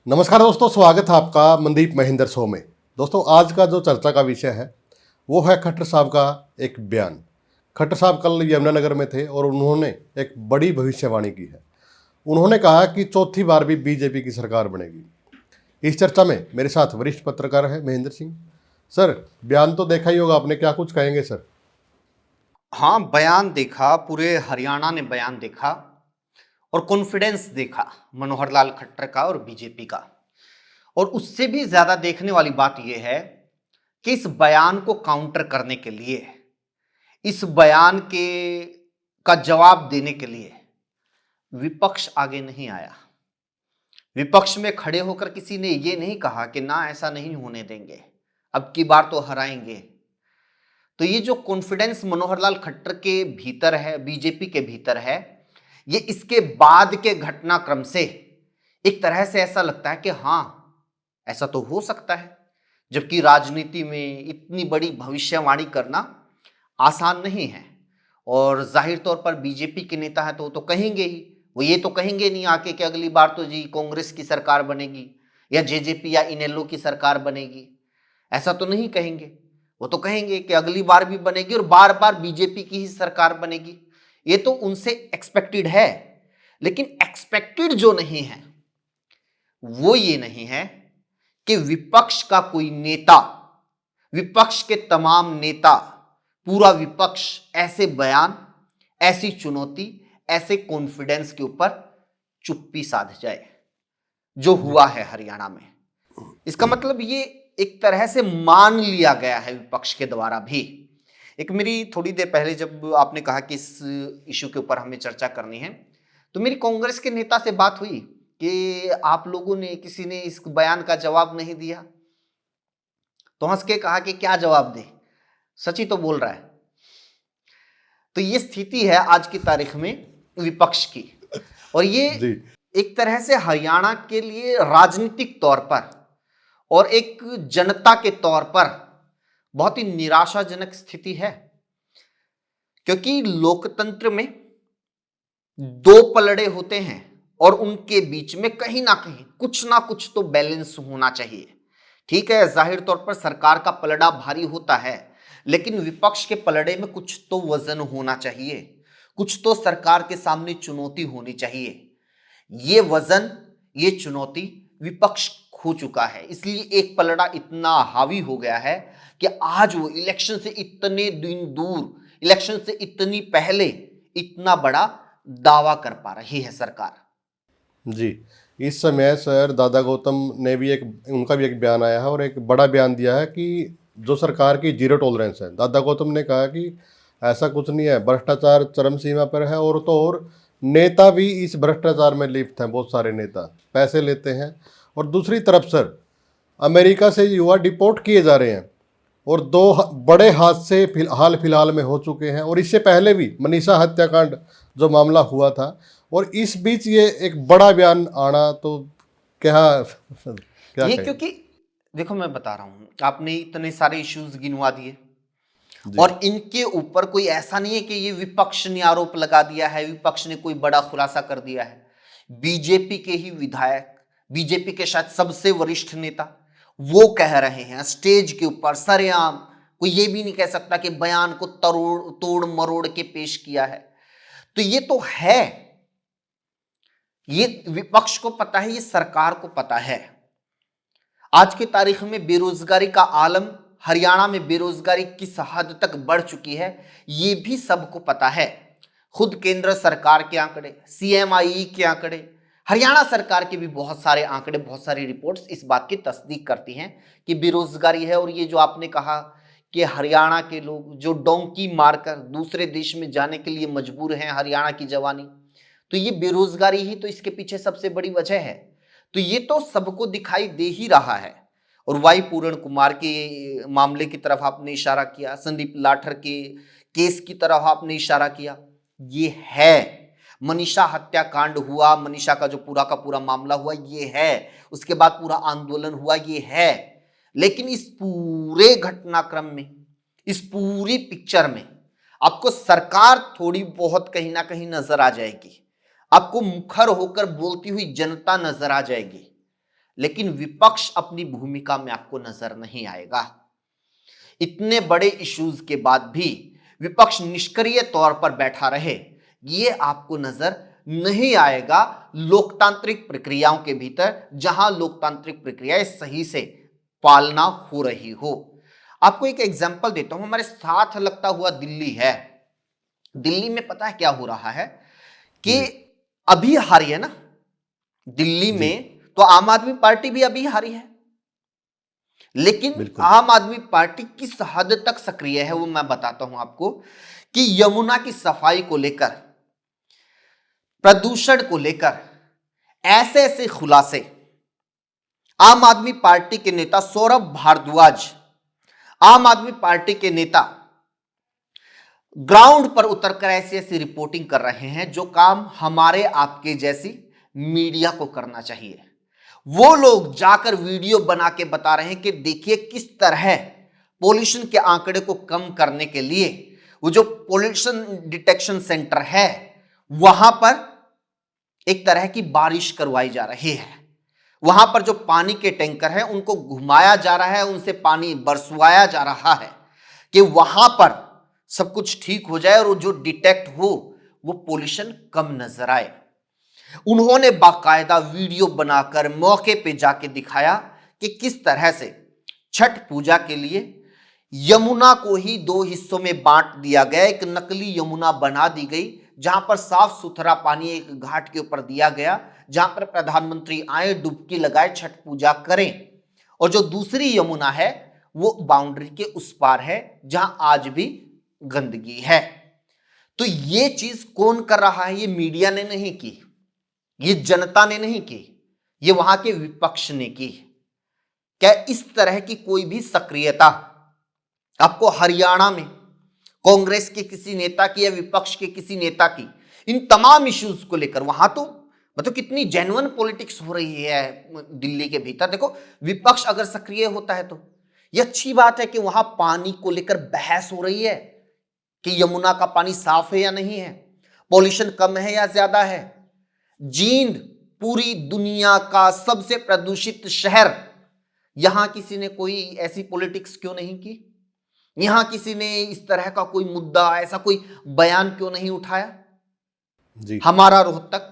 नमस्कार दोस्तों, स्वागत है आपका मनदीप महेंद्र शो में। दोस्तों, आज का जो चर्चा का विषय है वो है खट्टर साहब का एक बयान। खट्टर साहब कल यमुनानगर में थे और उन्होंने एक बड़ी भविष्यवाणी की है। उन्होंने कहा कि चौथी बार भी बीजेपी की सरकार बनेगी। इस चर्चा में मेरे साथ वरिष्ठ पत्रकार है महेंद्र सिंह। सर, बयान तो देखा ही होगा आपने, क्या कुछ कहेंगे सर? हाँ, बयान देखा, पूरे हरियाणा ने बयान देखा और कॉन्फिडेंस देखा मनोहर लाल खट्टर का और बीजेपी का। और उससे भी ज्यादा देखने वाली बात यह है कि इस बयान को काउंटर करने के लिए, इस बयान के का जवाब देने के लिए विपक्ष आगे नहीं आया। विपक्ष में खड़े होकर किसी ने यह नहीं कहा कि ना, ऐसा नहीं होने देंगे, अब की बार तो हराएंगे। तो ये जो कॉन्फिडेंस मनोहर लाल खट्टर के भीतर है, बीजेपी के भीतर है, ये इसके बाद के घटनाक्रम से एक तरह से ऐसा लगता है कि हाँ, ऐसा तो हो सकता है। जबकि राजनीति में इतनी बड़ी भविष्यवाणी करना आसान नहीं है। और जाहिर तौर पर बीजेपी के नेता है तो वो तो कहेंगे ही, वो ये तो कहेंगे नहीं आके कि अगली बार तो जी कांग्रेस की सरकार बनेगी या जेजेपी या इनेलो की सरकार बनेगी। ऐसा तो नहीं कहेंगे। वो तो कहेंगे कि अगली बार भी बनेगी और बार बार बीजेपी की ही सरकार बनेगी। ये तो उनसे एक्सपेक्टेड है। लेकिन एक्सपेक्टेड जो नहीं है वो ये नहीं है कि विपक्ष का कोई नेता, विपक्ष के तमाम नेता, पूरा विपक्ष ऐसे बयान, ऐसी चुनौती, ऐसे कॉन्फिडेंस के ऊपर चुप्पी साध जाए जो जी हुआ है हरियाणा में। इसका मतलब ये एक तरह से मान लिया गया है विपक्ष के द्वारा भी। एक मेरी थोड़ी देर पहले जब आपने कहा कि इस इशू के ऊपर हमें चर्चा करनी है, तो मेरी कांग्रेस के नेता से बात हुई कि आप लोगों ने, किसी ने इस बयान का जवाब नहीं दिया। तो हंस के कहा कि क्या जवाब दे, सच ही तो बोल रहा है। तो ये स्थिति है आज की तारीख में विपक्ष की। और ये जी एक तरह से हरियाणा के लिए राजनीतिक तौर पर और एक जनता के तौर पर बहुत ही निराशाजनक स्थिति है। क्योंकि लोकतंत्र में दो पलड़े होते हैं और उनके बीच में कहीं ना कुछ तो बैलेंस होना चाहिए। ठीक है, जाहिर तौर पर सरकार का पलड़ा भारी होता है, लेकिन विपक्ष के पलड़े में कुछ तो वजन होना चाहिए, कुछ तो सरकार के सामने चुनौती होनी चाहिए। ये वजन, ये चुनौती विपक्ष खो चुका है। इसलिए एक पलड़ा इतना हावी हो गया है कि आज वो इलेक्शन से इतने दिन दूर, इलेक्शन से इतनी पहले इतना बड़ा दावा कर पा रही है सरकार। जी। इस समय सर दादा गौतम ने भी उनका भी एक बयान आया है और एक बड़ा बयान दिया है कि जो सरकार की जीरो टॉलरेंस है। दादा गौतम ने कहा कि ऐसा कुछ नहीं है, भ्रष्टाचार चरम सीमा पर है और तो और नेता भी इस भ्रष्टाचार में लिप्त हैं। बहुत सारे नेता पैसे लेते हैं। और दूसरी तरफ सर, अमेरिका से युवा डिपोर्ट किए जा रहे हैं और दो बड़े हादसे हाल फिलहाल में हो चुके हैं और इससे पहले भी मनीषा हत्याकांड जो मामला हुआ था। और इस बीच ये एक बड़ा बयान आना, तो क्या क्या ये कहें? क्योंकि देखो, मैं बता रहा हूं, आपने इतने सारे इश्यूज गिनवा दिए जी और इनके ऊपर कोई ऐसा नहीं है कि ये विपक्ष ने आरोप लगा दिया है, विपक्ष ने कोई बड़ा खुलासा कर दिया है। बीजेपी के ही विधायक, बीजेपी के शायद सबसे वरिष्ठ नेता, वो कह रहे हैं स्टेज के ऊपर सरेआम। कोई ये भी नहीं कह सकता कि बयान को तोड़ मरोड़ के पेश किया है। तो ये तो है, ये विपक्ष को पता है, ये सरकार को पता है। आज की तारीख में बेरोजगारी का आलम, हरियाणा में बेरोजगारी किस हद तक बढ़ चुकी है, ये भी सबको पता है। खुद केंद्र सरकार के आंकड़े, सीएमआई के आंकड़े, हरियाणा सरकार के भी बहुत सारे आंकड़े, बहुत सारी रिपोर्ट्स इस बात की तस्दीक करती हैं कि बेरोजगारी है। और ये जो आपने कहा कि हरियाणा के लोग जो डोंकी मारकर दूसरे देश में जाने के लिए मजबूर हैं, हरियाणा की जवानी, तो ये बेरोजगारी ही तो इसके पीछे सबसे बड़ी वजह है। तो ये तो सबको दिखाई दे ही रहा है। और वाई पूरण कुमार के मामले की तरफ आपने इशारा किया, संदीप लाठर के केस की तरफ आपने इशारा किया, ये है। मनीषा हत्याकांड हुआ, मनीषा का जो पूरा का पूरा मामला हुआ, ये है। उसके बाद पूरा आंदोलन हुआ, ये है। लेकिन इस पूरे घटनाक्रम में, इस पूरी पिक्चर में आपको सरकार थोड़ी बहुत कहीं ना कहीं नजर आ जाएगी, आपको मुखर होकर बोलती हुई जनता नजर आ जाएगी, लेकिन विपक्ष अपनी भूमिका में आपको नजर नहीं आएगा। इतने बड़े इश्यूज के बाद भी विपक्ष निष्क्रिय तौर पर बैठा रहे, ये आपको नजर नहीं आएगा लोकतांत्रिक प्रक्रियाओं के भीतर, जहां लोकतांत्रिक प्रक्रियाएं सही से पालना हो रही हो। आपको एक एग्जांपल देता हूं, हमारे साथ लगता हुआ दिल्ली है। दिल्ली में पता है क्या हो रहा है कि अभी हारी है ना दिल्ली में, तो आम आदमी पार्टी भी अभी हारी है, लेकिन आम आदमी पार्टी किस हद तक सक्रिय है वो मैं बताता हूं आपको कि यमुना की सफाई को लेकर, प्रदूषण को लेकर ऐसे ऐसे खुलासे आम आदमी पार्टी के नेता सौरभ भारद्वाज, आम आदमी पार्टी के नेता ग्राउंड पर उतरकर ऐसी ऐसी रिपोर्टिंग कर रहे हैं जो काम हमारे आपके जैसी मीडिया को करना चाहिए। वो लोग जाकर वीडियो बना के बता रहे हैं कि देखिए किस तरह पोल्यूशन के आंकड़े को कम करने के लिए वो जो पोल्यूशन डिटेक्शन सेंटर है वहां पर एक तरह की बारिश करवाई जा रही है। वहां पर जो पानी के टैंकर हैं उनको घुमाया जा रहा है, उनसे पानी बरसवाया जा रहा है कि वहां पर सब कुछ ठीक हो जाए और जो डिटेक्ट हो वो पोल्यूशन कम नजर आए। उन्होंने बाकायदा वीडियो बनाकर मौके पे जाके दिखाया कि किस तरह से छठ पूजा के लिए यमुना को ही दो हिस्सों में बांट दिया गया, एक नकली यमुना बना दी गई जहां पर साफ सुथरा पानी एक घाट के ऊपर दिया गया, जहां पर प्रधानमंत्री आए, डुबकी लगाए, छठ पूजा करें, और जो दूसरी यमुना है वो बाउंड्री के उस पार है जहां आज भी गंदगी है। तो ये चीज कौन कर रहा है? ये मीडिया ने नहीं की, ये जनता ने नहीं की, ये वहां के विपक्ष ने की। क्या इस तरह की कोई भी सक्रियता आपको हरियाणा में कांग्रेस के किसी नेता की या विपक्ष के किसी नेता की इन तमाम इश्यूज को लेकर? वहां तो मतलब कितनी जेन्युइन पॉलिटिक्स हो रही है दिल्ली के भीतर। देखो, विपक्ष अगर सक्रिय होता है तो ये अच्छी बात है कि वहां पानी को लेकर बहस हो रही है कि यमुना का पानी साफ है या नहीं है, पॉल्यूशन कम है या ज्यादा है। जींद पूरी दुनिया का सबसे प्रदूषित शहर, यहां किसी ने कोई ऐसी पॉलिटिक्स क्यों नहीं की? यहां किसी ने इस तरह का कोई मुद्दा, ऐसा कोई बयान क्यों नहीं उठाया? जी। हमारा रोहतक,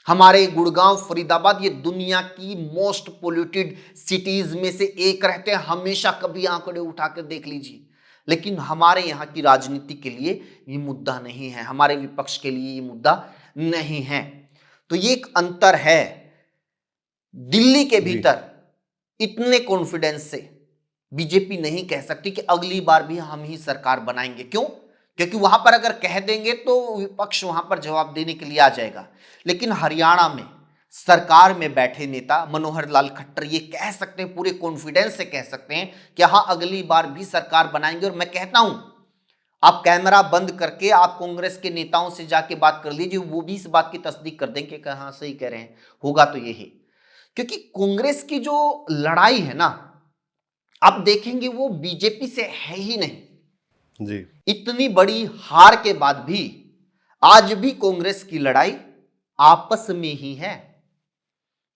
हमारे गुड़गांव, फरीदाबाद, ये दुनिया की मोस्ट पोल्यूटेड सिटीज में से एक रहते हैं, हमेशा कभी आंकड़े उठाकर देख लीजिए। लेकिन हमारे यहाँ की राजनीति के लिए ये मुद्दा नहीं है, हमारे विपक्ष के लिए ये मुद्दा नहीं है। तो ये एक अंतर है। दिल्ली के भीतर इतने कॉन्फिडेंस से बीजेपी नहीं कह सकती कि अगली बार भी हम ही सरकार बनाएंगे। क्यों? क्योंकि वहां पर अगर कह देंगे तो विपक्ष वहां पर जवाब देने के लिए आ जाएगा। लेकिन हरियाणा में सरकार में बैठे नेता मनोहर लाल खट्टर ये कह सकते हैं, पूरे कॉन्फिडेंस से कह सकते हैं कि हाँ अगली बार भी सरकार बनाएंगे। और मैं कहता हूं, आप कैमरा बंद करके आप कांग्रेस के नेताओं से जाके बात कर लीजिए, वो भी इस बात की तस्दीक कर देंगे कि हाँ सही कह रहे हैं, होगा तो यही। क्योंकि कांग्रेस की जो लड़ाई है ना, आप देखेंगे वो बीजेपी से है ही नहीं जी। इतनी बड़ी हार के बाद भी आज भी कांग्रेस की लड़ाई आपस में ही है।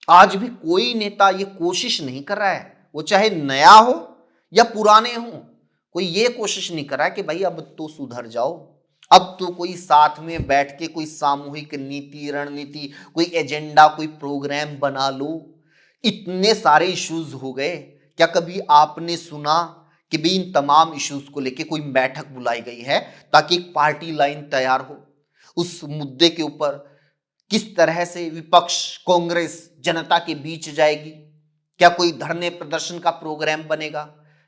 आज भी कोई नेता ये कोशिश नहीं कर रहा है, वो चाहे नया हो या पुराने हो, कोई ये कोशिश नहीं कर रहा है कि भाई अब तो सुधर जाओ, अब तो कोई साथ में बैठ के कोई सामूहिक नीति, रणनीति, कोई एजेंडा, कोई प्रोग्राम बना लो। इतने सारे इश्यूज हो गए, क्या कभी आपने सुना कि भी इन तमाम इश्यूज को लेके कोई बैठक बुलाई गई है ताकि एक पार्टी लाइन तैयार हो? उस मुद्दे के ऊपर किस तरह से विपक्ष, कांग्रेस जनता के बीच जाएगी? क्या कोई धरने प्रदर्शन का प्रोग्राम बनेगा?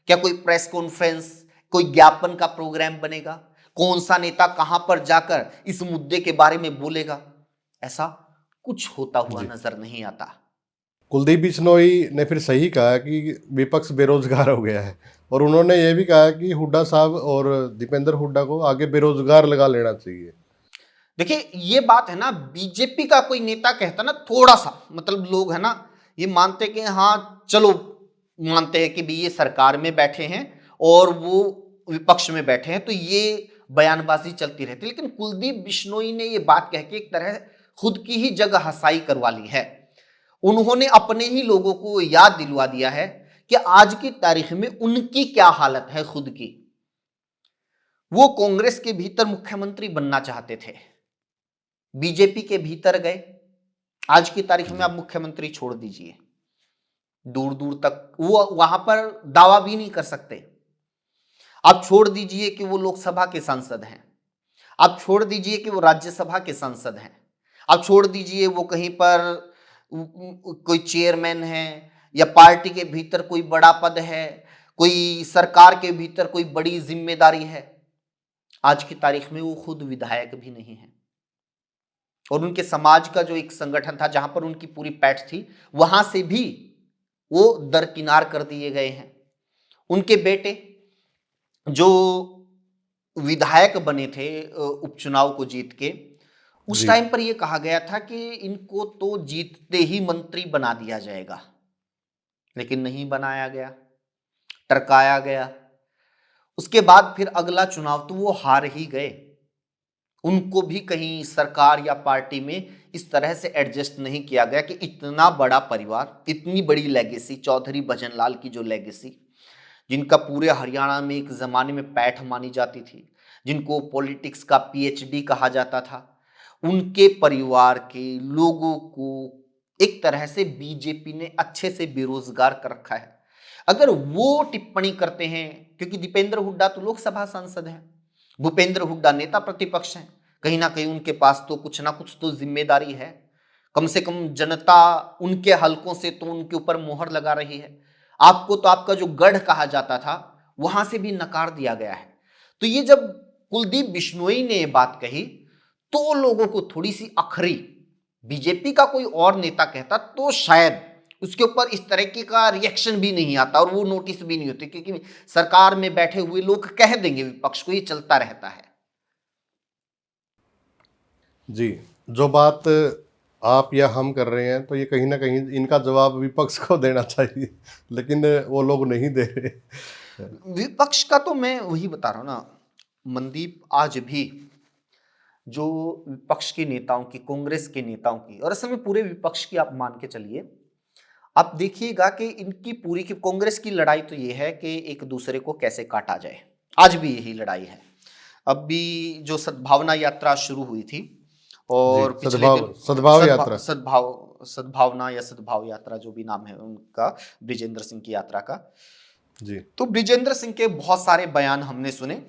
क्या कोई प्रेस कॉन्फ्रेंस, कोई ज्ञापन का प्रोग्राम बनेगा? कौन सा नेता कहां पर जाकर इस मुद्दे के बारे में बोलेगा? ऐसा कुछ होता हुआ नजर नहीं आता। कुलदीप बिश्नोई ने फिर सही कहा कि विपक्ष बेरोजगार हो गया है, और उन्होंने ये भी कहा कि हुड्डा साहब और दीपेंद्र हुड्डा को आगे बेरोजगार लगा लेना चाहिए। देखिए ये बात है ना, बीजेपी का कोई नेता कहता ना, थोड़ा सा मतलब लोग है ना ये मानते कि हाँ चलो, मानते हैं कि भी ये सरकार में बैठे हैं और वो विपक्ष में बैठे हैं, तो ये बयानबाजी चलती रहती है। लेकिन कुलदीप बिश्नोई ने ये बात कह के एक तरह खुद की ही जगह हसाई करवा ली है। उन्होंने अपने ही लोगों को याद दिलवा दिया है कि आज की तारीख में उनकी क्या हालत है खुद की। वो कांग्रेस के भीतर मुख्यमंत्री बनना चाहते थे, बीजेपी के भीतर गए, आज की तारीख में आप मुख्यमंत्री छोड़ दीजिए, दूर दूर तक वो वहां पर दावा भी नहीं कर सकते। आप छोड़ दीजिए कि वो लोकसभा के सांसद हैं, आप छोड़ दीजिए कि वो राज्यसभा के सांसद हैं, आप छोड़ दीजिए वो कहीं पर कोई चेयरमैन है या पार्टी के भीतर कोई बड़ा पद है, कोई सरकार के भीतर कोई बड़ी जिम्मेदारी है। आज की तारीख में वो खुद विधायक भी नहीं है, और उनके समाज का जो एक संगठन था जहां पर उनकी पूरी पैठ थी, वहां से भी वो दरकिनार कर दिए गए हैं। उनके बेटे जो विधायक बने थे उपचुनाव को जीत के, उस जी। टाइम पर यह कहा गया था कि इनको तो जीतते ही मंत्री बना दिया जाएगा, लेकिन नहीं बनाया गया, टरकाया गया। उसके बाद फिर अगला चुनाव तो वो हार ही गए। उनको भी कहीं सरकार या पार्टी में इस तरह से एडजस्ट नहीं किया गया कि इतना बड़ा परिवार, इतनी बड़ी लेगेसी, चौधरी भजनलाल की जो लेगेसी, जिनका पूरे हरियाणा में एक जमाने में पैठ मानी जाती थी, जिनको पॉलिटिक्स का पीएचडी कहा जाता था, उनके परिवार के लोगों को एक तरह से बीजेपी ने अच्छे से बेरोजगार कर रखा है। अगर वो टिप्पणी करते हैं, क्योंकि दीपेंद्र हुड्डा तो लोकसभा सांसद हैं, भूपेंद्र हुड्डा नेता प्रतिपक्ष हैं, कहीं ना कहीं उनके पास तो कुछ ना कुछ तो जिम्मेदारी है, कम से कम जनता उनके हलकों से तो उनके ऊपर मोहर लगा रही है। आपको तो आपका जो गढ़ कहा जाता था वहां से भी नकार दिया गया है। तो ये जब कुलदीप बिश्नोई ने ये बात कही तो लोगों को थोड़ी सी अखरी, बीजेपी का कोई और नेता कहता तो शायद उसके ऊपर इस तरीके का रिएक्शन भी नहीं आता और वो नोटिस भी नहीं होती, क्योंकि सरकार में बैठे हुए लोग कह देंगे विपक्ष को, ये चलता रहता है। जी, जो बात आप या हम कर रहे हैं तो ये कहीं ना कहीं इनका जवाब विपक्ष को देना चाहिए, लेकिन वो लोग नहीं दे रहे। विपक्ष का तो मैं वही बता रहा हूं ना मनदीप, आज भी जो विपक्ष के नेताओं की, कांग्रेस के नेताओं की, और असल में पूरे विपक्ष की आप मान के चलिए, आप देखिएगा कि इनकी पूरी की कांग्रेस की लड़ाई तो ये है कि एक दूसरे को कैसे काटा जाए। आज भी यही लड़ाई है। अब भी जो सद्भावना यात्रा शुरू हुई थी जी, और पिछले दिन सद्भाव यात्रा। सद्भावना या सद्भाव यात्रा जो भी नाम है उनका, ब्रिजेंद्र सिंह की यात्रा का, जी। तो ब्रिजेंद्र सिंह के बहुत सारे बयान हमने सुने।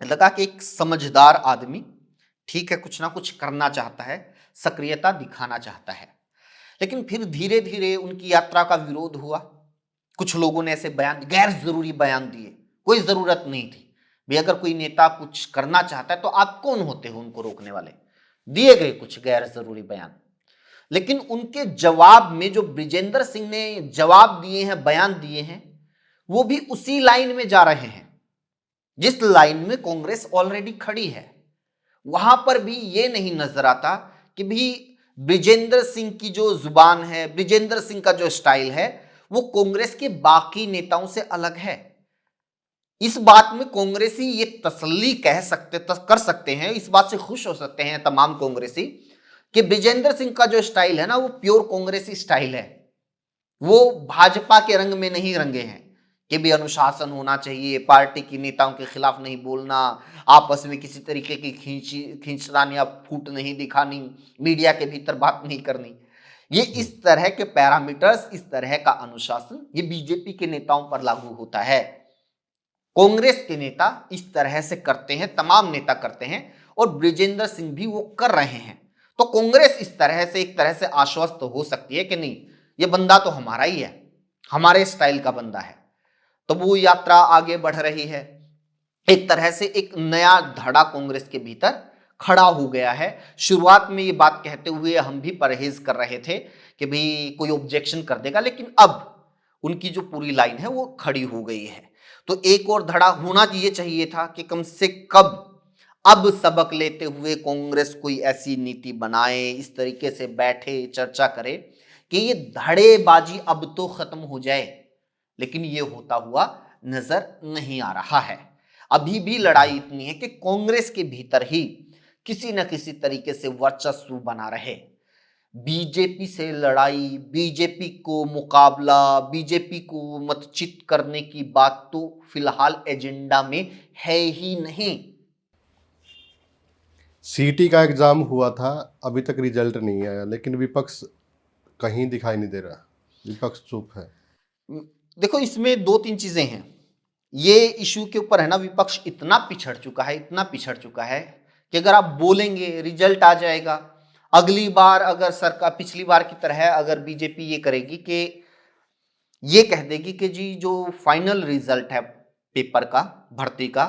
लगा कि एक समझदार आदमी, ठीक है, कुछ ना कुछ करना चाहता है, सक्रियता दिखाना चाहता है, लेकिन फिर धीरे धीरे उनकी यात्रा का विरोध हुआ। कुछ लोगों ने ऐसे बयान, गैर जरूरी बयान दिए, कोई जरूरत नहीं थी भाई। अगर कोई नेता कुछ करना चाहता है तो आप कौन होते हो उनको रोकने वाले? दिए गए कुछ गैर जरूरी बयान, लेकिन उनके जवाब में जो ब्रिजेंद्र सिंह ने जवाब दिए हैं, बयान दिए हैं, वो भी उसी लाइन में जा रहे हैं जिस लाइन में कांग्रेस ऑलरेडी खड़ी है। वहां पर भी ये नहीं नजर आता कि भी ब्रिजेंद्र सिंह की जो जुबान है, ब्रिजेंद्र सिंह का जो स्टाइल है, वो कांग्रेस के बाकी नेताओं से अलग है। इस बात में कांग्रेसी ये तसल्ली कर सकते हैं, इस बात से खुश हो सकते हैं तमाम कांग्रेसी कि ब्रिजेंद्र सिंह का जो स्टाइल है ना, वो प्योर कांग्रेसी स्टाइल है। वो भाजपा के रंग में नहीं रंगे हैं कि भी अनुशासन होना चाहिए, पार्टी की नेताओं के खिलाफ नहीं बोलना, आपस में किसी तरीके की खींचतान या फूट नहीं दिखानी, मीडिया के भीतर बात नहीं करनी। ये इस तरह के पैरामीटर्स, इस तरह का अनुशासन, ये बीजेपी के नेताओं पर लागू होता है। कांग्रेस के नेता इस तरह से करते हैं, तमाम नेता करते हैं, और ब्रिजेंद्र सिंह भी वो कर रहे हैं। तो कांग्रेस इस तरह से, एक तरह से आश्वस्त हो सकती है कि नहीं, ये बंदा तो हमारा ही है, हमारे स्टाइल का बंदा है। तो वो यात्रा आगे बढ़ रही है। एक तरह से एक नया धड़ा कांग्रेस के भीतर खड़ा हो गया है। शुरुआत में ये बात कहते हुए हम भी परहेज कर रहे थे कि भाई कोई ऑब्जेक्शन कर देगा, लेकिन अब उनकी जो पूरी लाइन है वो खड़ी हो गई है। तो एक और धड़ा होना ये चाहिए था कि कम से कम अब सबक लेते हुए कांग्रेस कोई ऐसी नीति बनाए, इस तरीके से बैठे, चर्चा करे कि ये धड़ेबाजी अब तो खत्म हो जाए, लेकिन ये होता हुआ नजर नहीं आ रहा है। अभी भी लड़ाई इतनी है कि कांग्रेस के भीतर ही किसी न किसी तरीके से वर्चस्व बना रहे। बीजेपी से लड़ाई, बीजेपी को मुकाबला, बीजेपी को मतचित करने की बात तो फिलहाल एजेंडा में है ही नहीं। सीटी का एग्जाम हुआ था, अभी तक रिजल्ट नहीं आया, लेकिन विपक्ष कहीं दिखाई नहीं दे रहा, विपक्ष चुप है। देखो इसमें दो तीन चीजें हैं। ये इशू के ऊपर है ना, विपक्ष इतना पिछड़ चुका है, इतना पिछड़ चुका है कि अगर आप बोलेंगे रिजल्ट आ जाएगा, अगली बार अगर सरकार पिछली बार की तरह अगर बीजेपी ये करेगी कि ये कह देगी कि जी जो फाइनल रिजल्ट है पेपर का, भर्ती का,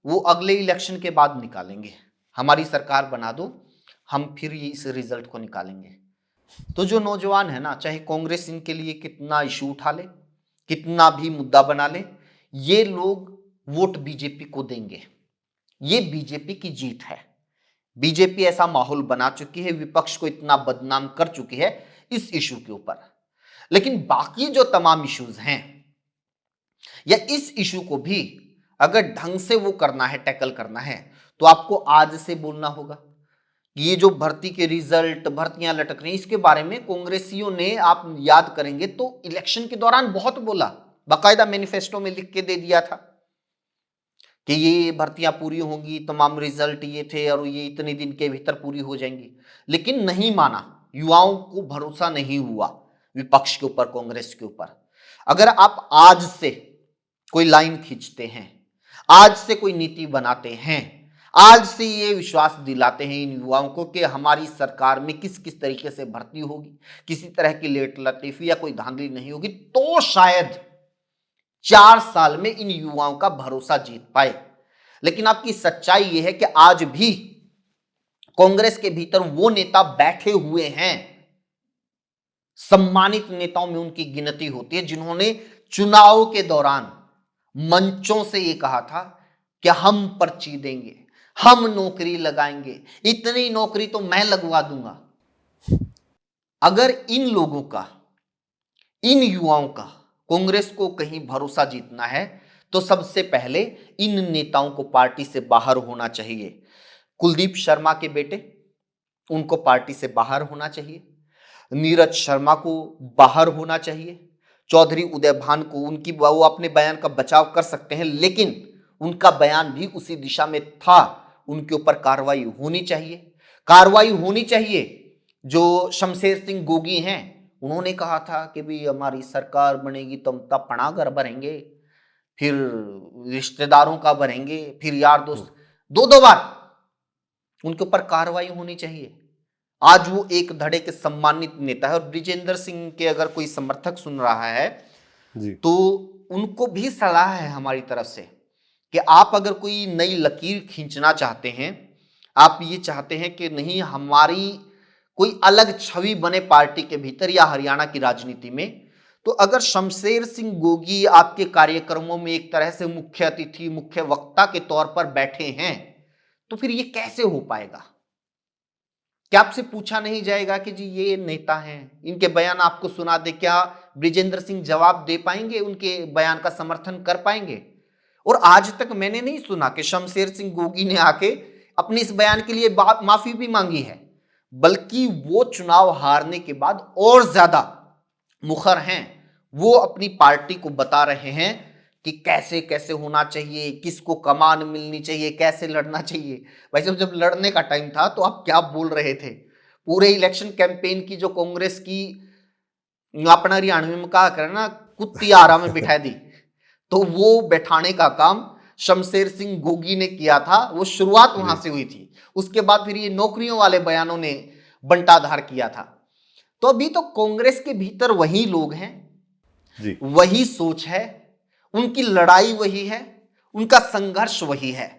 वो अगले इलेक्शन के बाद निकालेंगे, हमारी सरकार बना दो, हम फिर इस रिजल्ट को निकालेंगे। तो जो नौजवान है ना, चाहे कांग्रेस इनके लिए कितना इशू उठा ले, कितना भी मुद्दा बना ले, ये लोग वोट बीजेपी को देंगे। ये बीजेपी की जीत है। बीजेपी ऐसा माहौल बना चुकी है, विपक्ष को इतना बदनाम कर चुकी है इस इशू के ऊपर। लेकिन बाकी जो तमाम इश्यूज हैं, या इस इशू को भी अगर ढंग से वो करना है, टैकल करना है, तो आपको आज से बोलना होगा। ये जो भर्ती के रिजल्ट, भर्तियां लटक रही, इसके बारे में कांग्रेसियों ने, आप याद करेंगे तो इलेक्शन के दौरान बहुत बोला, बाकायदा मैनिफेस्टो में लिख के दे दिया था कि ये भर्तियां पूरी होंगी, तमाम रिजल्ट ये थे और ये इतने दिन के भीतर पूरी हो जाएंगी। लेकिन नहीं माना, युवाओं को भरोसा नहीं हुआ विपक्ष के ऊपर, कांग्रेस के ऊपर। अगर आप आज से कोई लाइन खींचते हैं, आज से कोई नीति बनाते हैं, आज से ये विश्वास दिलाते हैं इन युवाओं को कि हमारी सरकार में किस किस तरीके से भर्ती होगी, किसी तरह की लेट लतीफी या कोई धांधली नहीं होगी, तो शायद 4 साल में इन युवाओं का भरोसा जीत पाए। लेकिन आपकी सच्चाई यह है कि आज भी कांग्रेस के भीतर वो नेता बैठे हुए हैं, सम्मानित नेताओं में उनकी गिनती होती है, जिन्होंने चुनाव के दौरान मंचों से ये कहा था कि हम पर्ची देंगे, हम नौकरी लगाएंगे, इतनी नौकरी तो मैं लगवा दूंगा। अगर इन लोगों का, इन युवाओं का कांग्रेस को कहीं भरोसा जीतना है, तो सबसे पहले इन नेताओं को पार्टी से बाहर होना चाहिए। कुलदीप शर्मा के बेटे, उनको पार्टी से बाहर होना चाहिए। नीरज शर्मा को बाहर होना चाहिए। चौधरी उदय भान को, उनकी वो अपने बयान का बचाव कर सकते हैं, लेकिन उनका बयान भी उसी दिशा में था, उनके ऊपर कार्रवाई होनी चाहिए। कार्रवाई होनी चाहिए। जो शमशेर सिंह गोगी हैं, उन्होंने कहा था कि भी हमारी सरकार बनेगी तो हम तब पनागर भरेंगे, फिर रिश्तेदारों का भरेंगे, फिर यार दोस्त, दो बार उनके ऊपर कार्रवाई होनी चाहिए। आज वो एक धड़े के सम्मानित नेता है। और ब्रिजेंद्र सिंह के अगर कोई समर्थक सुन रहा है जी। तो उनको भी सलाह है हमारी तरफ से कि आप अगर कोई नई लकीर खींचना चाहते हैं, आप ये चाहते हैं कि नहीं हमारी कोई अलग छवि बने पार्टी के भीतर या हरियाणा की राजनीति में, तो अगर शमशेर सिंह गोगी आपके कार्यक्रमों में एक तरह से मुख्य अतिथि, मुख्य वक्ता के तौर पर बैठे हैं, तो फिर ये कैसे हो पाएगा? क्या आपसे पूछा नहीं जाएगा कि जी ये नेता हैं, इनके बयान आपको सुना दे, क्या ब्रिजेंद्र सिंह जवाब दे पाएंगे, उनके बयान का समर्थन कर पाएंगे? और आज तक मैंने नहीं सुना कि शमशेर सिंह गोगी ने आके अपने इस बयान के लिए माफी भी मांगी है, बल्कि वो चुनाव हारने के बाद और ज्यादा मुखर हैं। वो अपनी पार्टी को बता रहे हैं कि कैसे कैसे होना चाहिए, किसको कमान मिलनी चाहिए, कैसे लड़ना चाहिए। भाई साहब, जब लड़ने का टाइम था तो आप क्या बोल रहे थे? पूरे इलेक्शन कैंपेन की जो कांग्रेस की अपना हरियाणवी में कहा करे ना, कुत्ती आरा में बिठा दी, तो वो बैठाने का काम शमशेर सिंह गोगी ने किया था। वो शुरुआत वहां से हुई थी। उसके बाद फिर ये नौकरियों वाले बयानों ने बंटाधार किया था। तो अभी तो कांग्रेस के भीतर वही लोग हैं जी। वही सोच है, उनकी लड़ाई वही है, उनका संघर्ष वही है।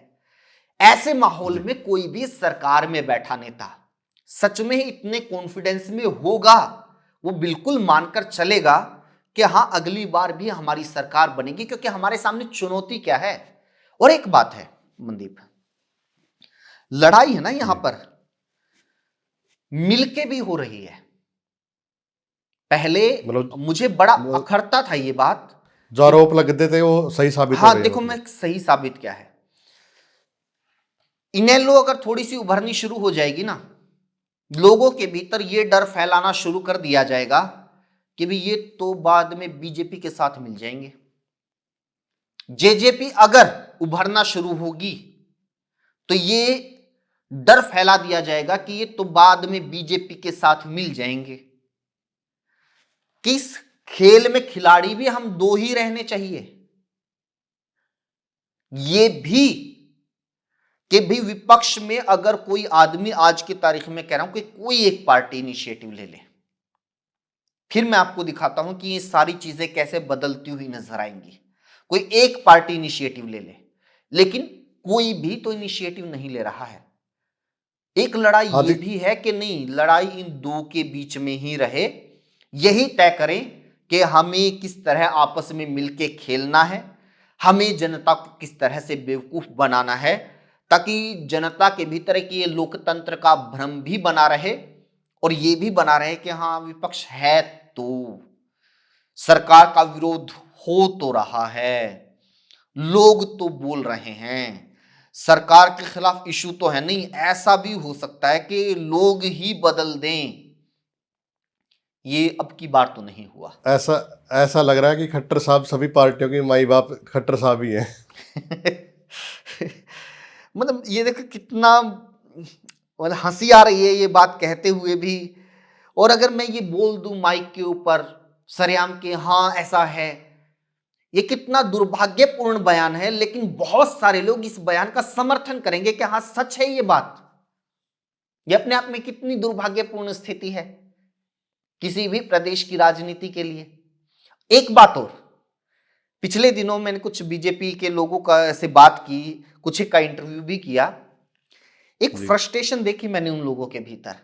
ऐसे माहौल में कोई भी सरकार में बैठा नेता सच में इतने कॉन्फिडेंस में होगा, वो बिल्कुल मानकर चलेगा कि हां अगली बार भी हमारी सरकार बनेगी, क्योंकि हमारे सामने चुनौती क्या है। और एक बात है मनदीप, लड़ाई है ना यहां पर मिलके भी हो रही है। पहले मुझे बड़ा अखरता था ये बात, जो आरोप लगते थे वो सही साबित हो हाँ गए। देखो मैं सही साबित क्या है, इनेलो अगर थोड़ी सी उभरनी शुरू हो जाएगी ना, लोगों के भीतर ये डर फैलाना शुरू कर दिया जाएगा कि भी ये तो बाद में बीजेपी के साथ मिल जाएंगे। जेजेपी अगर उभरना शुरू होगी तो ये डर फैला दिया जाएगा कि ये तो बाद में बीजेपी के साथ मिल जाएंगे। किस खेल में खिलाड़ी भी हम दो ही रहने चाहिए, ये भी कि भी विपक्ष में अगर कोई आदमी आज की तारीख में कह रहा हूं कि कोई एक पार्टी इनिशिएटिव ले ले, फिर मैं आपको दिखाता हूं कि ये सारी चीजें कैसे बदलती हुई नजर आएंगी। कोई एक पार्टी इनिशिएटिव ले ले, लेकिन कोई भी तो इनिशिएटिव नहीं ले रहा है। एक लड़ाई ये भी है कि नहीं, लड़ाई इन दो के बीच में ही रहे, यही तय करें कि हमें किस तरह आपस में मिलके खेलना है, हमें जनता को किस तरह से बेवकूफ बनाना है, ताकि जनता के भीतर कि ये लोकतंत्र का भ्रम भी बना रहे और ये भी बना रहे कि हाँ विपक्ष है तो सरकार का विरोध हो तो रहा है, लोग तो बोल रहे हैं, सरकार के खिलाफ इशू तो है नहीं। ऐसा भी हो सकता है कि लोग ही बदल दें। ये अब की बार तो नहीं हुआ। ऐसा ऐसा लग रहा है कि खट्टर साहब सभी पार्टियों के माई बाप खट्टर साहब ही हैं। मतलब ये देखो कितना मतलब हंसी आ रही है ये बात कहते हुए भी। और अगर मैं ये बोल दूं माइक के ऊपर सरेआम के हाँ ऐसा है, ये कितना दुर्भाग्यपूर्ण बयान है, लेकिन बहुत सारे लोग इस बयान का समर्थन करेंगे कि हाँ सच है ये बात। ये अपने आप में कितनी दुर्भाग्यपूर्ण स्थिति है किसी भी प्रदेश की राजनीति के लिए। एक बात और, पिछले दिनों मैंने कुछ बीजेपी के लोगों का से बात की, कुछ का इंटरव्यू भी किया। एक फ्रस्ट्रेशन देखी मैंने उन लोगों के भीतर।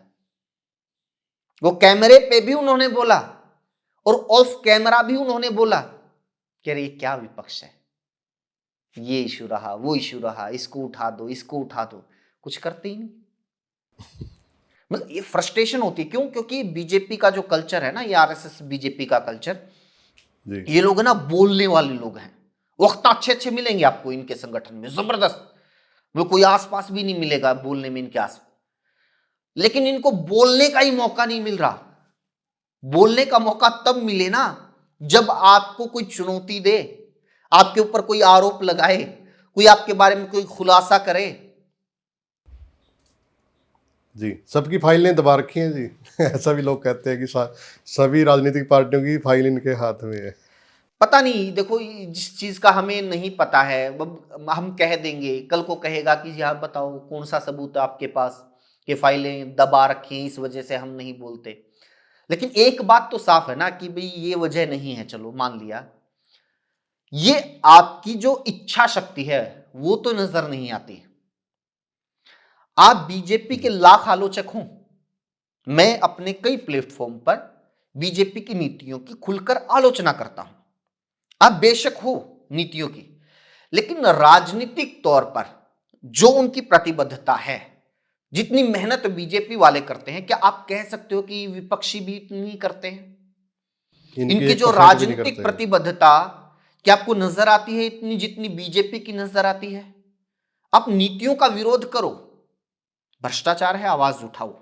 वो कैमरे पे भी उन्होंने बोला और ऑफ कैमरा भी उन्होंने बोला कि अरे ये क्या विपक्ष है, ये इशू रहा, वो इशू रहा, इसको उठा दो, इसको उठा दो, कुछ करते ही नहीं। मतलब ये फ्रस्ट्रेशन होती है। क्यों? क्योंकि बीजेपी का जो कल्चर है ना, ये आरएसएस बीजेपी का कल्चर, ये लोग ना बोलने वाले लोग हैं। वक्त अच्छे अच्छे मिलेंगे आपको इनके संगठन में, जबरदस्त, वो कोई आसपास भी नहीं मिलेगा बोलने में इनके आसपास, लेकिन इनको बोलने का ही मौका नहीं मिल रहा। बोलने का मौका तब मिले ना जब आपको कोई चुनौती दे, आपके ऊपर कोई आरोप लगाए, कोई आपके बारे में कोई खुलासा करे। जी, सबकी फाइलें दबा रखी हैं जी। ऐसा भी लोग कहते हैं कि सभी राजनीतिक पार्टियों की फाइल इनके हाथ में है। पता नहीं, देखो जिस चीज का हमें नहीं पता है हम कह देंगे, कल को कहेगा कि यार बताओ कौन सा सबूत है आपके पास कि फाइलें दबा रखी हैं, इस वजह से हम नहीं बोलते। लेकिन एक बात तो साफ है ना कि भाई ये वजह नहीं है, चलो मान लिया, ये आपकी जो इच्छा शक्ति है वो तो नजर नहीं आती। आप बीजेपी के लाख आलोचक हों, मैं अपने कई प्लेटफॉर्म पर बीजेपी की नीतियों की खुलकर आलोचना करता हूं, आप बेशक हो नीतियों की, लेकिन राजनीतिक तौर पर जो उनकी प्रतिबद्धता है, जितनी मेहनत बीजेपी वाले करते हैं, क्या आप कह सकते हो कि विपक्षी भी इतनी करते हैं? इनकी जो राजनीतिक प्रतिबद्धता क्या आपको नजर आती है इतनी जितनी बीजेपी की नजर आती है? आप नीतियों का विरोध करो, भ्रष्टाचार है आवाज उठाओ,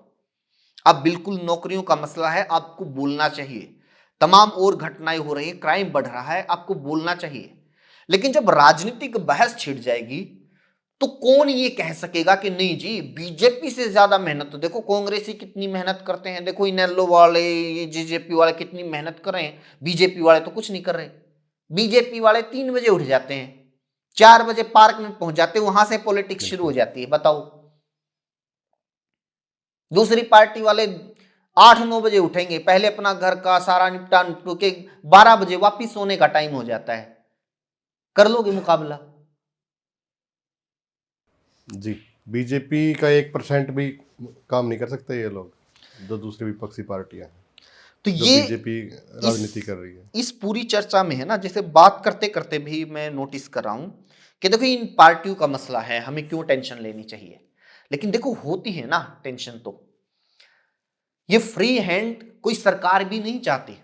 अब बिल्कुल नौकरियों का मसला है आपको बोलना चाहिए, तमाम और घटनाएं हो रही है, क्राइम बढ़ रहा है, आपको बोलना चाहिए। लेकिन जब राजनीतिक बहस छिड़ जाएगी तो कौन ये कह सकेगा कि नहीं जी बीजेपी से ज्यादा मेहनत तो देखो कांग्रेसी कितनी मेहनत करते हैं, देखो इनेलो वाले ये जेजेपी वाले कितनी मेहनत कर रहे हैं, बीजेपी वाले तो कुछ नहीं कर रहे। बीजेपी वाले 3 बजे उठ जाते हैं, 4 बजे पार्क में पहुंच जाते हैं, वहां से पॉलिटिक्स शुरू हो जाती है। बताओ, दूसरी पार्टी वाले 8-9 बजे उठेंगे, पहले अपना घर का सारा निपटा के 12 बजे वापिस सोने का टाइम हो जाता है। कर लोगे मुकाबला? जी, बीजेपी का 1% भी काम नहीं कर सकते ये लोग, जो दूसरी विपक्षी पार्टियां हैं, तो जो ये बीजेपी राजनीति कर रही है। इस पूरी चर्चा में है ना, जैसे बात करते करते भी मैं नोटिस कर रहा हूं कि देखो इन पार्टियों का मसला है, हमें क्यों टेंशन लेनी चाहिए, लेकिन देखो होती है ना टेंशन, तो ये फ्री हैंड कोई सरकार भी नहीं चाहती।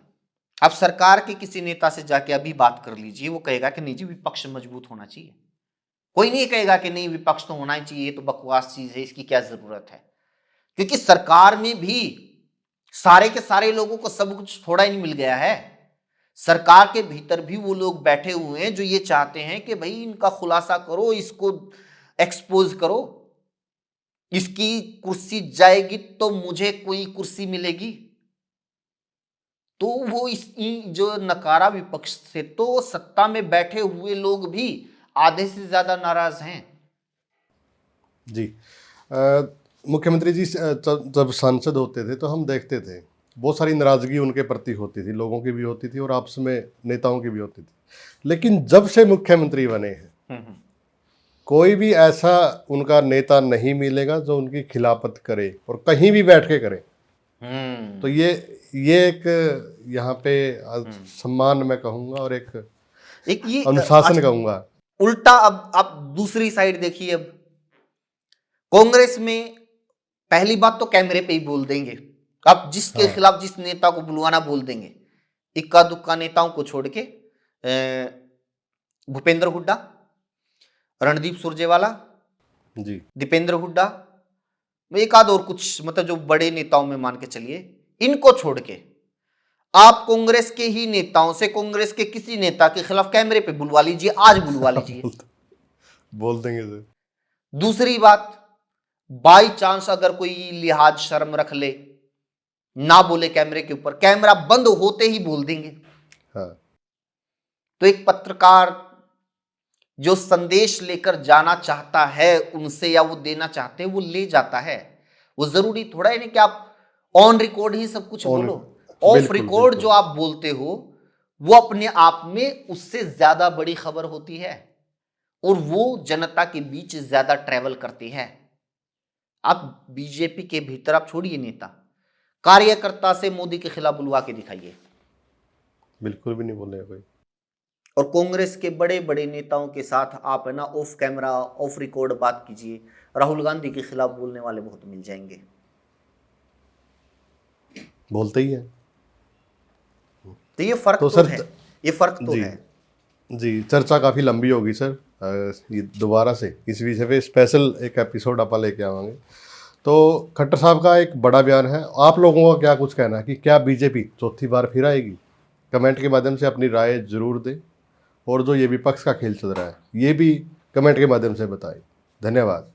आप सरकार के किसी नेता से जाके अभी बात कर लीजिए, वो कहेगा कि नहीं जी विपक्ष मजबूत होना चाहिए। कोई नहीं कहेगा कि नहीं विपक्ष तो होना ही चाहिए, ये तो बकवास चीज है, इसकी क्या जरूरत है। क्योंकि सरकार में भी सारे के सारे लोगों को सब कुछ थोड़ा ही नहीं मिल गया है। सरकार के भीतर भी वो लोग बैठे हुए हैं जो ये चाहते हैं कि भाई इनका खुलासा करो, इसको एक्सपोज करो, इसकी कुर्सी जाएगी तो मुझे कोई कुर्सी मिलेगी। तो वो जो नकारा विपक्ष से तो सत्ता में बैठे हुए लोग भी आधे से ज्यादा नाराज हैं। जी मुख्यमंत्री जी जब सांसद होते थे तो हम देखते थे बहुत सारी नाराजगी उनके प्रति होती थी, लोगों की भी होती थी और आपस में नेताओं की भी होती थी। लेकिन जब से मुख्यमंत्री बने हैं कोई भी ऐसा उनका नेता नहीं मिलेगा जो उनकी खिलाफत करे और कहीं भी बैठ के करे। तो ये एक यहाँ पे सम्मान मैं कहूँगा और एक ये अनुशासन कहूँगा। उल्टा अब आप दूसरी साइड देखिए। अब कांग्रेस में पहली बात तो कैमरे पे ही बोल देंगे, आप जिसके खिलाफ जिस नेता को बुलवाना बोल देंगे। इक्का दुक्का नेताओं को छोड़ के भूपेंद्र हुड्डा, रणदीप सुरजेवाला जी, दीपेंद्र हुड्डा, एक आध और कुछ मतलब जो बड़े नेताओं में मान के चलिए, इनको छोड़ के आप कांग्रेस के ही नेताओं से कांग्रेस के किसी नेता के खिलाफ कैमरे पे बुलवा लीजिए, आज बुलवा लीजिए बोल देंगे सर। दूसरी बात, बाई चांस अगर कोई लिहाज शर्म रख ले, ना बोले कैमरे के ऊपर, कैमरा बंद होते ही बोल देंगे। हाँ। तो एक पत्रकार जो संदेश लेकर जाना चाहता है उनसे या वो देना चाहते हैं वो ले जाता है। वो जरूरी थोड़ा है नहीं कि आप ऑन रिकॉर्ड ही सब कुछ बोलो। ऑफ रिकॉर्ड जो आप बोलते हो वो अपने आप में उससे ज्यादा बड़ी खबर होती है और वो जनता के बीच ज्यादा ट्रेवल करती है। आप बीजेपी के भीतर आप छोड़िए नेता, कार्यकर्ता से मोदी के खिलाफ बुलवा के दिखाइए, बिल्कुल भी नहीं बोलेगा कोई। और कांग्रेस के बड़े बड़े नेताओं के साथ आप है ना ऑफ कैमरा ऑफ रिकॉर्ड बात कीजिए, राहुल गांधी के खिलाफ बोलने वाले बहुत मिल जाएंगे। बोलते ही है। तो ये फर्क तो सर है, ये फर्क तो है। जी, चर्चा काफ़ी लंबी होगी सर। ये दोबारा से इस विषय पे स्पेशल एक एपिसोड आप लेके आवांगे। तो खट्टर साहब का एक बड़ा बयान है, आप लोगों का क्या कुछ कहना है कि क्या बीजेपी चौथी बार फिर आएगी? कमेंट के माध्यम से अपनी राय जरूर दें और जो ये विपक्ष का खेल चल रहा है ये भी कमेंट के माध्यम से बताएं। धन्यवाद।